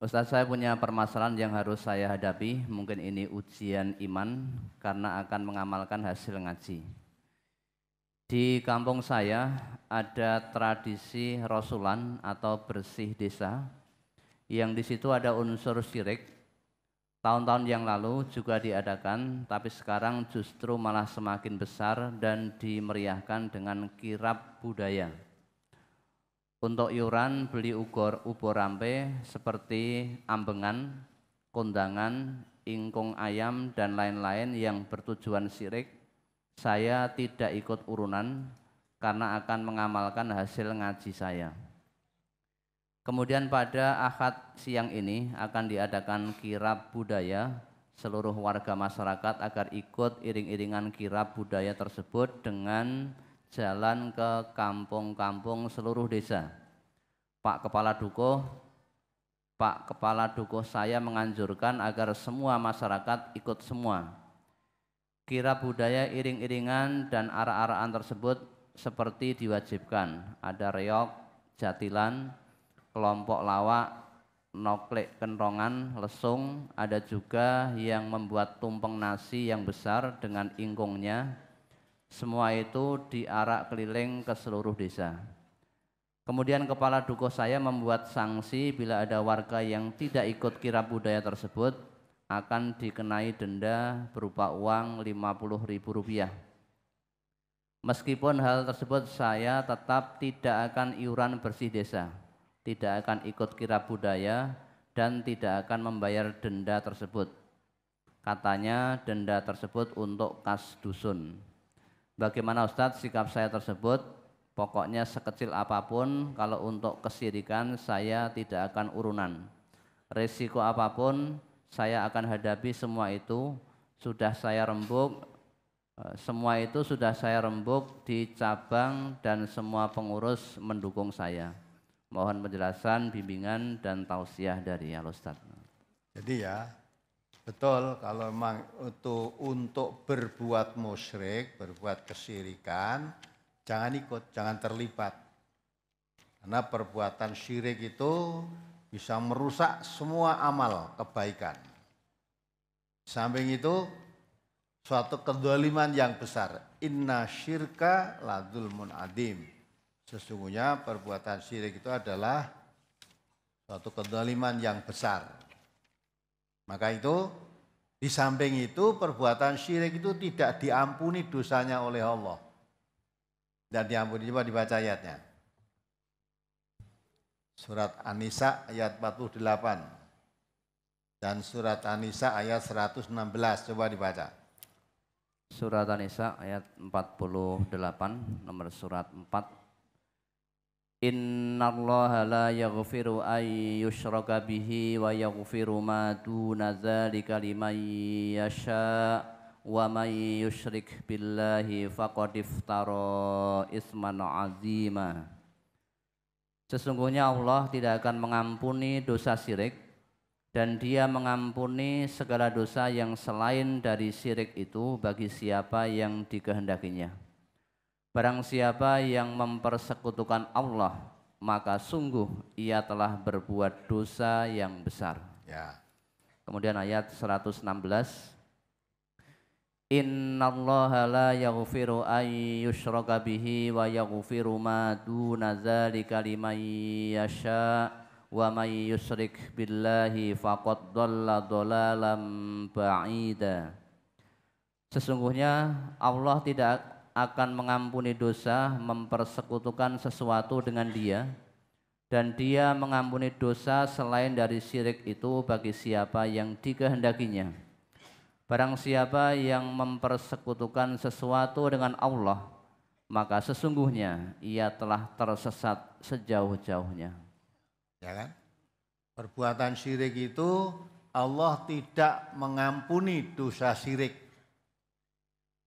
Ustadz, saya punya permasalahan yang harus saya hadapi. Mungkin ini ujian iman karena akan mengamalkan hasil ngaji. Di kampung saya ada tradisi rosulan atau bersih desa yang di situ ada unsur syirik. Tahun-tahun yang lalu juga diadakan, tapi sekarang justru malah semakin besar dan dimeriahkan dengan kirab budaya. Untuk iuran beli ubur rampe seperti ambengan, kondangan, ingkung ayam dan lain-lain yang bertujuan syirik. Saya tidak ikut urunan karena akan mengamalkan hasil ngaji saya. Kemudian pada Ahad siang ini akan diadakan kirab budaya. Seluruh warga masyarakat agar ikut iring-iringan kirab budaya tersebut dengan jalan ke kampung-kampung seluruh desa. Pak Kepala Dukuh saya menganjurkan agar semua masyarakat ikut semua. Kirab budaya iring-iringan dan arak-arakan tersebut seperti diwajibkan. Ada reog, jatilan, kelompok lawak, noklek kentongan, lesung. Ada juga yang membuat tumpeng nasi yang besar dengan ingkungnya. Semua itu diarak keliling ke seluruh desa. Kemudian kepala dukuh saya membuat sanksi bila ada warga yang tidak ikut kirab budaya tersebut akan dikenai denda berupa uang Rp50.000. Meskipun hal tersebut saya tetap tidak akan iuran bersih desa, tidak akan ikut kirab budaya dan tidak akan membayar denda tersebut. Katanya denda tersebut untuk kas dusun. Bagaimana Ustadz sikap saya tersebut? Pokoknya sekecil apapun, kalau untuk kesyirikan saya tidak akan urunan. Risiko apapun saya akan hadapi semua itu. Semua itu sudah saya rembuk di cabang dan semua pengurus mendukung saya. Mohon penjelasan, bimbingan dan tausiah dari Al-Ustadz. Jadi ya, betul kalau memang itu untuk berbuat musyrik, berbuat kesyirikan, jangan ikut, jangan terlibat. Karena perbuatan syirik itu bisa merusak semua amal kebaikan. Samping itu, suatu kezaliman yang besar. Inna syirka ladzulmun adim. Sesungguhnya perbuatan syirik itu adalah suatu kezaliman yang besar. Maka itu, di samping itu perbuatan syirik itu tidak diampuni dosanya oleh Allah. Dan diampuni, coba dibaca ayatnya. Surat An-Nisa ayat 48. Dan surat An-Nisa ayat 116, coba dibaca. Surat An-Nisa ayat 48, nomor surat 4. Innallaha la yaghfiru ay yushraka bihi wa yaghfiru ma duna dzalika liman yasha wa may yusyrik billahi faqad iftara isman azima. Sesungguhnya Allah tidak akan mengampuni dosa syirik dan Dia mengampuni segala dosa yang selain dari syirik itu bagi siapa yang dikehendakinya. Barang siapa yang mempersekutukan Allah, maka sungguh ia telah berbuat dosa yang besar. Ya. Kemudian ayat 116. Innallaha la yaghfiru ay yushraka bihi wa yaghfiru ma duna dzalika liman yasha wa may yusyrik billahi faqad dhalla dhalalan ba'ida. Sesungguhnya Allah tidak akan mengampuni dosa mempersekutukan sesuatu dengan Dia, dan Dia mengampuni dosa selain dari syirik itu bagi siapa yang dikehendakinya. Barang siapa yang mempersekutukan sesuatu dengan Allah, maka sesungguhnya ia telah tersesat sejauh-jauhnya. Ya kan? Perbuatan syirik itu Allah tidak mengampuni dosa syirik.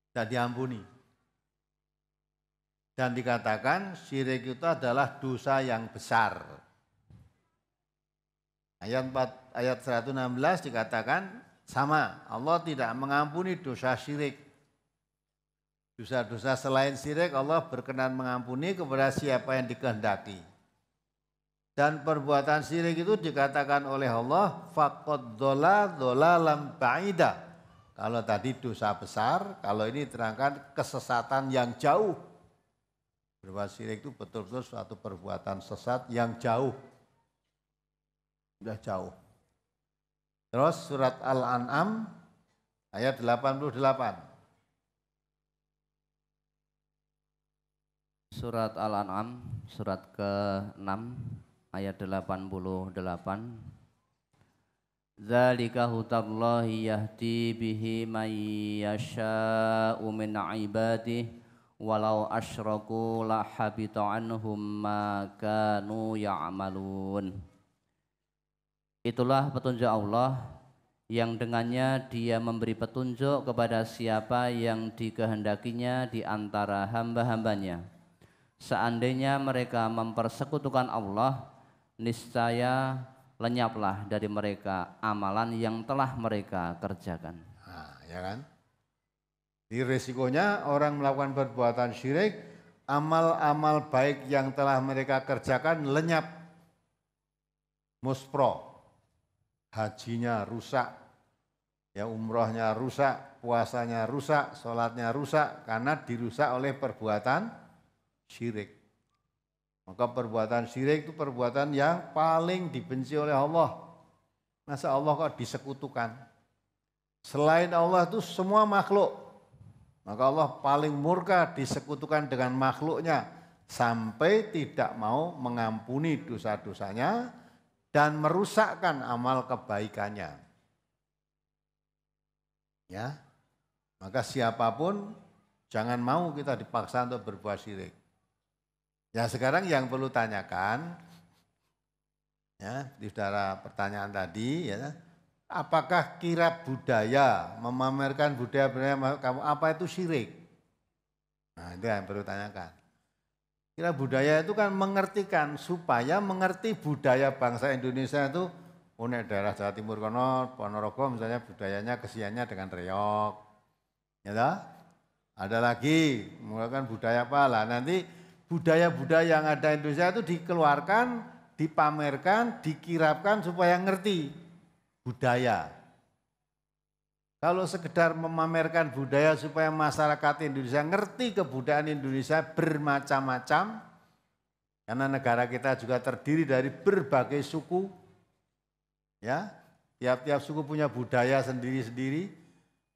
Tidak diampuni. Dan dikatakan syirik itu adalah dosa yang besar. Ayat 116 dikatakan sama, Allah tidak mengampuni dosa syirik. Dosa-dosa selain syirik Allah berkenan mengampuni kepada siapa yang dikehendaki. Dan perbuatan syirik itu dikatakan oleh Allah faqad dhalalan ba'ida. Kalau tadi dosa besar, kalau ini terangkan kesesatan yang jauh. Berbuat syirik itu betul-betul suatu perbuatan sesat yang jauh. Sudah jauh. Terus surat Al-An'am ayat 88. Surat Al-An'am, surat ke-6, ayat 88. Dzalika hudallahi yahdi bihi may yasha'u min ibadihi walau asyraku la habita anhum ma kanu ya'malun. Itulah petunjuk Allah yang dengannya Dia memberi petunjuk kepada siapa yang dikehendakinya di antara hamba-hambanya. Seandainya mereka mempersekutukan Allah, niscaya lenyaplah dari mereka amalan yang telah mereka kerjakan. Nah, ya kan? Di resikonya orang melakukan perbuatan syirik, amal-amal baik yang telah mereka kerjakan lenyap. Muspro, hajinya rusak, ya umrohnya rusak, puasanya rusak, sholatnya rusak, karena dirusak oleh perbuatan syirik. Maka perbuatan syirik itu perbuatan yang paling dibenci oleh Allah. Masa Allah kok disekutukan? Selain Allah itu semua makhluk. Maka Allah paling murka disekutukan dengan makhluknya sampai tidak mau mengampuni dosa-dosanya dan merusakkan amal kebaikannya. Ya. Maka siapapun jangan mau kita dipaksa untuk berbuat syirik. Ya sekarang yang perlu tanyakan, ya di saudara pertanyaan tadi, ya apakah kirab budaya, memamerkan budaya kamu apa itu syirik? Nah itu yang perlu tanyakan. Kirab budaya itu kan mengertikan supaya mengerti budaya bangsa Indonesia itu, nek daerah Jawa Timur kono, Ponorogo misalnya budayanya kesiannya dengan reog, ya toh? Ada lagi menggunakan budaya apa lah nanti. Budaya-budaya yang ada di Indonesia itu dikeluarkan, dipamerkan, dikirapkan supaya ngerti budaya. Kalau sekedar memamerkan budaya supaya masyarakat Indonesia ngerti kebudayaan Indonesia bermacam-macam, karena negara kita juga terdiri dari berbagai suku, ya, tiap-tiap suku punya budaya sendiri-sendiri.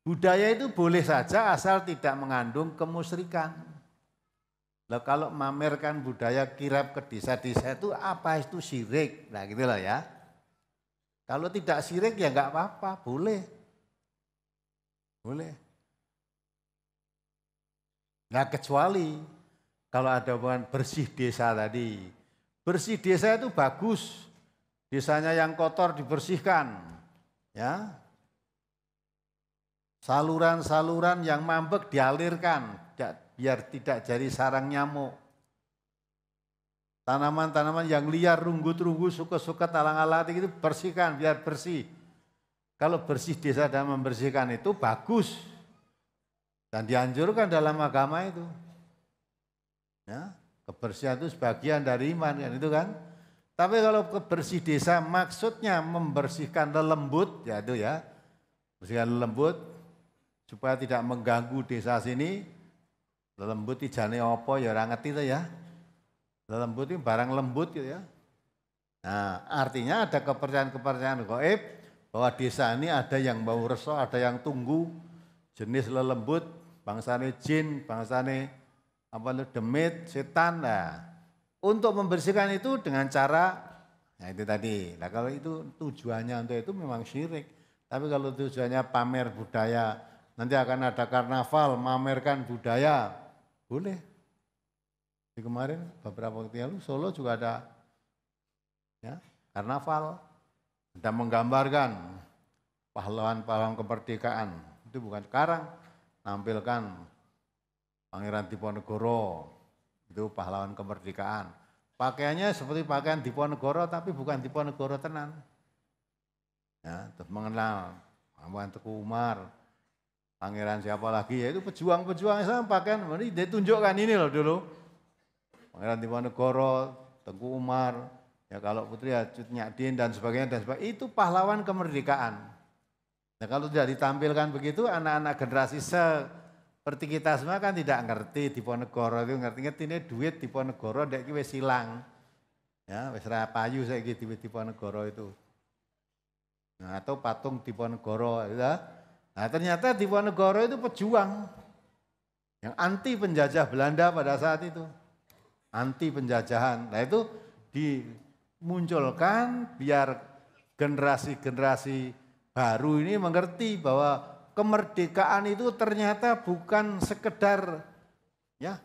Budaya itu boleh saja asal tidak mengandung kemusyrikan. Lah kalau memamerkan budaya kirab ke desa-desa itu apa itu syirik? Nah gitu lah ya. Kalau tidak syirik ya enggak apa-apa, boleh. Boleh. Nah kecuali kalau ada hubungan bersih desa tadi. Bersih desa itu bagus. Desanya yang kotor dibersihkan. Ya. Saluran-saluran yang mambek dialirkan. Biar tidak jadi sarang nyamuk. Tanaman-tanaman yang liar, runggut-runggut, suka-suka, talang-alang itu bersihkan biar bersih. Kalau bersih desa dan membersihkan itu bagus. Dan dianjurkan dalam agama itu. Ya, kebersihan itu sebagian dari iman kan itu kan. Tapi kalau bersih desa maksudnya membersihkan lelembut, ya itu ya. Bersihkan lelembut supaya tidak mengganggu desa sini. Lelembut ijane apa ya ora ngerti to ya. Lelembut itu barang lembut gitu ya. Nah, artinya ada kepercayaan-kepercayaan gaib bahwa desa ini ada yang bau reso, ada yang tunggu, jenis lelembut, bangsane jin, bangsane apa demit, setan. Nah, untuk membersihkan itu dengan cara nah itu tadi. Nah, kalau itu tujuannya untuk itu memang syirik. Tapi kalau tujuannya pamer budaya, nanti akan ada karnaval, mamerkan budaya, boleh. Di kemarin beberapa waktu lalu Solo juga ada ya, karnaval, ada menggambarkan pahlawan-pahlawan kemerdekaan. Itu bukan sekarang, nampilkan Pangeran Diponegoro, itu pahlawan kemerdekaan. Pakaiannya seperti pakaian Diponegoro tapi bukan Diponegoro tenan. Ya, terus mengenal Pangeran Teguh Umar, Pangeran siapa lagi, yaitu pejuang-pejuang Islam pakaian, ini ditunjukkan ini loh dulu. Pangeran Diponegoro, Teguh Umar, Ya kalau Putri ya Cut Nyadin dan sebagainya, itu pahlawan kemerdekaan. Nah kalau tidak ditampilkan begitu, anak-anak generasi seperti kita semua kan tidak ngerti Diponegoro itu, ngerti ini duit Diponegoro ndek iki wis ilang. Ya, wis ra payu saiki duit Diponegoro itu. Nah, atau patung Diponegoro ya. Nah, ternyata Diponegoro itu pejuang yang anti penjajah Belanda pada saat itu. Anti penjajahan. Nah, itu dimunculkan biar generasi-generasi baru ini mengerti bahwa kemerdekaan itu ternyata bukan sekedar ya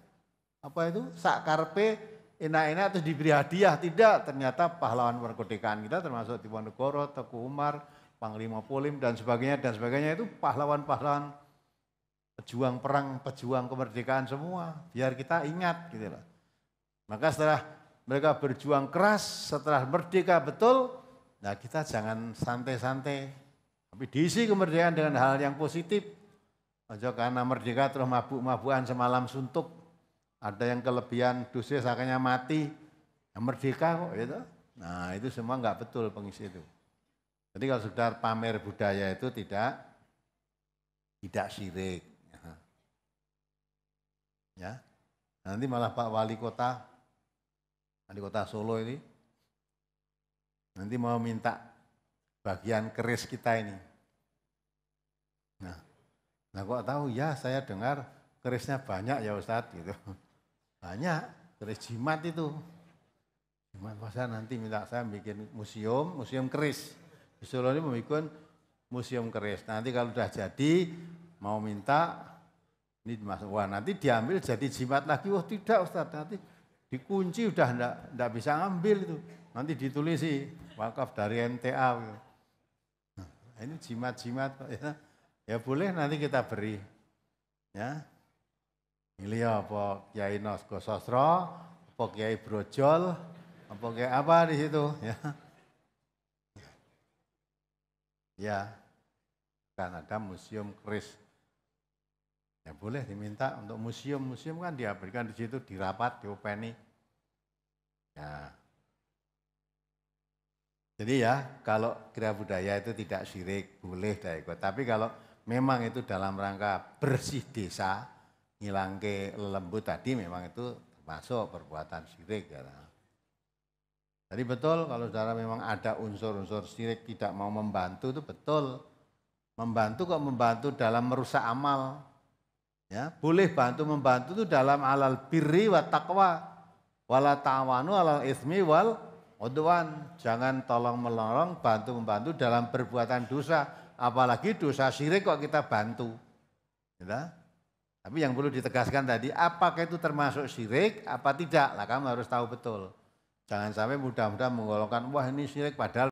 apa itu sakarpe enak-enak terus diberi hadiah, tidak. Ternyata pahlawan kemerdekaan kita termasuk Diponegoro, Teguh Umar, Panglima Polim dan sebagainya itu pahlawan-pahlawan pejuang perang, pejuang kemerdekaan semua. Biar kita ingat gitu loh. Maka setelah mereka berjuang keras, setelah merdeka betul, nah kita jangan santai-santai. Tapi diisi kemerdekaan dengan hal yang positif. Aja karena merdeka terus mabuk-mabukan semalam suntuk. Ada yang kelebihan dosis akhirnya mati. Yang merdeka kok gitu. Nah itu semua enggak betul pengisi itu. Jadi kalau sekedar pamer budaya itu tidak syirik. Ya. Nanti malah Pak Wali Kota Solo ini nanti mau minta bagian keris kita ini. Nah kok tahu ya saya dengar kerisnya banyak ya Ustadz gitu. Banyak keris jimat itu. Jimat masa nanti minta saya bikin museum keris. Di Solo ini membuat museum keris. Nanti kalau sudah jadi mau minta ini masuk, wah nanti diambil jadi jimat lagi. Wah tidak Ustadz, nanti dikunci udah enggak bisa ngambil itu. Nanti ditulisi wakaf dari MTA. Gitu. Nah, ini jimat-jimat ya. Ya boleh nanti kita beri. Ya. Milih apa Kiai Nosko Sosro, apa Kiai Brojol, apa Kiai apa di situ ya. Ya. Kan ada museum keris. Ya boleh diminta untuk museum kan diabadikan di situ, dirapat, diopeni. Ya. Jadi ya kalau kira budaya itu tidak syirik, boleh dah ikut. Tapi kalau memang itu dalam rangka bersih desa, ngilangke lembut tadi memang itu termasuk perbuatan syirik. Ya. Jadi betul kalau saudara memang ada unsur-unsur syirik tidak mau membantu itu betul. Membantu kok membantu dalam merusak amal. Ya, boleh membantu itu dalam alal birri wa taqwa wala ta'awanu alal ismi wal udwan. Jangan tolong menolong, membantu dalam perbuatan dosa, apalagi dosa syirik kok kita bantu. Ya. Tapi yang perlu ditegaskan tadi, apakah itu termasuk syirik apa tidak? Lah kamu harus tahu betul. Jangan sampai mudah-mudahan menggolongkan wah ini syirik padahal